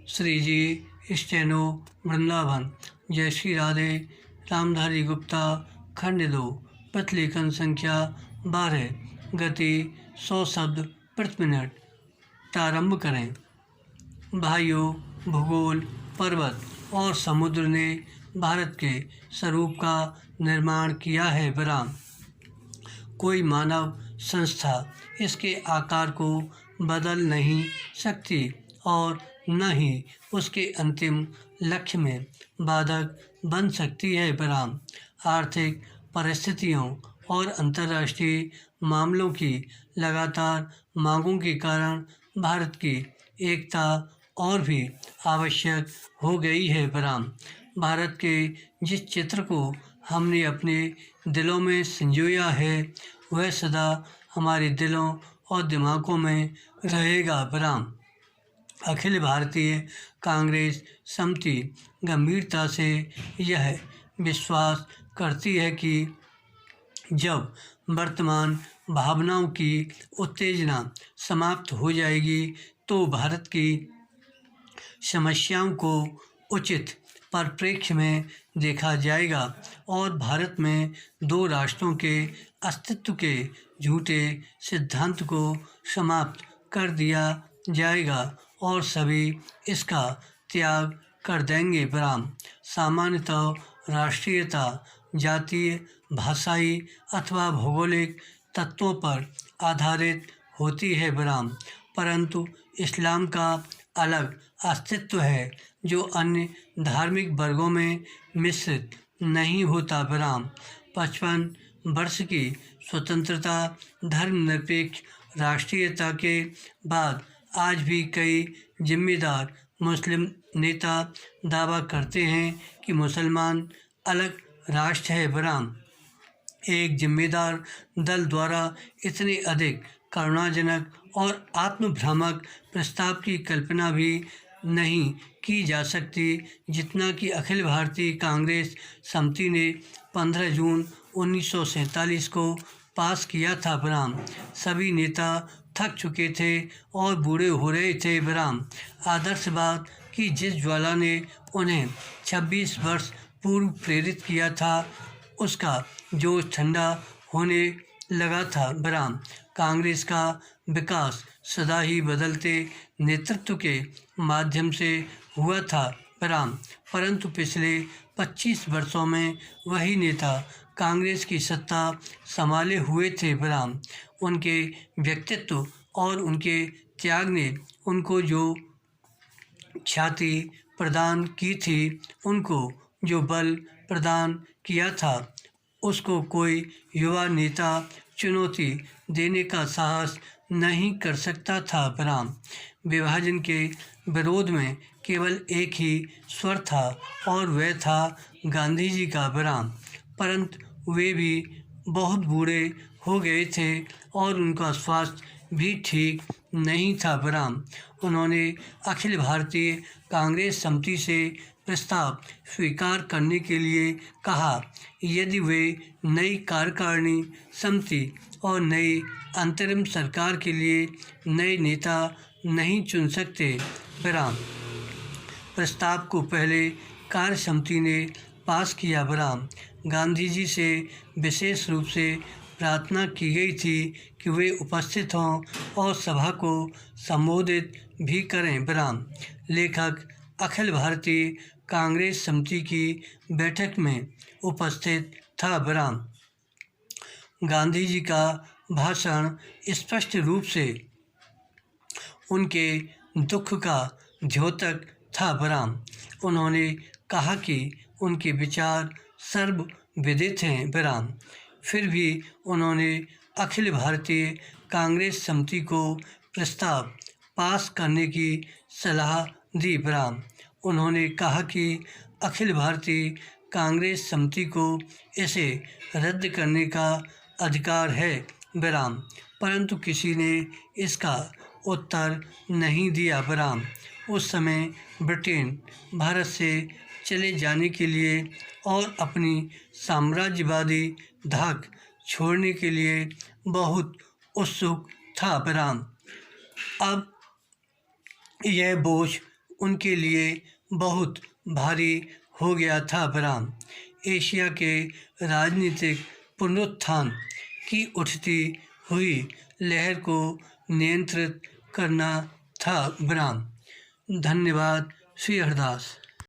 श्री जी steno Vrindavan. जय श्री राधे। रामधारी गुप्ता खंड 2 प्रतिलेखन संख्या 12 गति 100 शब्द प्रति मिनट। प्रारंभ करें। भाइयों, भूगोल, पर्वत और समुद्र ने भारत के स्वरूप का निर्माण किया है। विराम। कोई मानव संस्था इसके आकार को बदल नहीं सकती और न ही उसके अंतिम लक्ष्य में बाधक बन सकती है। विराम। आर्थिक परिस्थितियों और अंतर्राष्ट्रीय मामलों की लगातार मांगों के कारण भारत की एकता और भी आवश्यक हो गई है। विराम। भारत के जिस चित्र को हमने अपने दिलों में संजोया है वह सदा हमारे दिलों और दिमागों में रहेगा। विराम। अखिल भारतीय कांग्रेस समिति गंभीरता से यह विश्वास करती है कि जब वर्तमान भावनाओं की उत्तेजना समाप्त हो जाएगी तो भारत की समस्याओं को उचित परिप्रेक्ष्य में देखा जाएगा और भारत में दो राष्ट्रों के अस्तित्व के झूठे सिद्धांत को समाप्त कर दिया जाएगा और सभी इसका त्याग कर देंगे। विराम। सामान्यतः राष्ट्रीयता जातीय, भाषाई अथवा भौगोलिक तत्वों पर आधारित होती है। विराम। परंतु इस्लाम का अलग अस्तित्व है जो अन्य धार्मिक वर्गों में मिश्रित नहीं होता। विराम। 55 वर्ष की स्वतंत्रता, धर्मनिरपेक्ष राष्ट्रीयता के बाद आज भी कई जिम्मेदार मुस्लिम नेता दावा करते हैं कि मुसलमान अलग राष्ट्र है। विराम। एक जिम्मेदार दल द्वारा इतने अधिक करुणाजनक और आत्मभ्रामक प्रस्ताव की कल्पना भी नहीं की जा सकती जितना कि अखिल भारतीय कांग्रेस समिति ने 15 जून 1947 को पास किया था। विराम। सभी नेता थक चुके थे और बूढ़े हो रहे थे। विराम। आदर्शवाद की जिस ज्वाला ने उन्हें 26 वर्ष पूर्व प्रेरित किया था उसका जोश ठंडा होने लगा था। विराम। कांग्रेस का विकास सदा ही बदलते नेतृत्व के माध्यम से हुआ था। विराम। परंतु पिछले 25 वर्षों में वही नेता कांग्रेस की सत्ता संभाले हुए थे। विराम। उनके व्यक्तित्व और उनके त्याग ने उनको जो ख्याति प्रदान की थी, उनको जो बल प्रदान किया था, उसको कोई युवा नेता चुनौती देने का साहस नहीं कर सकता था। विराम। विभाजन के विरोध में केवल एक ही स्वर था और वह था गांधी जी का। विराम। परंतु वे भी बहुत बूढ़े हो गए थे और उनका स्वास्थ्य भी ठीक नहीं था। विराम। उन्होंने अखिल भारतीय कांग्रेस समिति से प्रस्ताव स्वीकार करने के लिए कहा। यदि वे नई कार्यकारिणी समिति और नई अंतरिम सरकार के लिए नए नेता नहीं चुन सकते। विराम। प्रस्ताव को पहले कार्य समिति ने पास किया। विराम। गांधी जी से विशेष रूप से प्रार्थना की गई थी कि वे उपस्थित हों और सभा को संबोधित भी करें। विराम। लेखक अखिल भारतीय कांग्रेस समिति की बैठक में उपस्थित था। विराम। गांधी जी का भाषण स्पष्ट रूप से उनके दुख का द्योतक था। विराम। उन्होंने कहा कि उनके विचार सर्वविदित हैं। विराम। फिर भी उन्होंने अखिल भारतीय कांग्रेस समिति को प्रस्ताव पास करने की सलाह दी। विराम। उन्होंने कहा कि अखिल भारतीय कांग्रेस समिति को इसे रद्द करने का अधिकार है। विराम। परंतु किसी ने इसका उत्तर नहीं दिया। विराम। उस समय ब्रिटेन भारत से चले जाने के लिए और अपनी साम्राज्यवादी धाक छोड़ने के लिए बहुत उत्सुक था। विराम। अब यह बोझ उनके लिए बहुत भारी हो गया था भ्रम। एशिया के राजनीतिक पुनरुत्थान की उठती हुई लहर को नियंत्रित करना था भ्रम। धन्यवाद। श्री हरदास।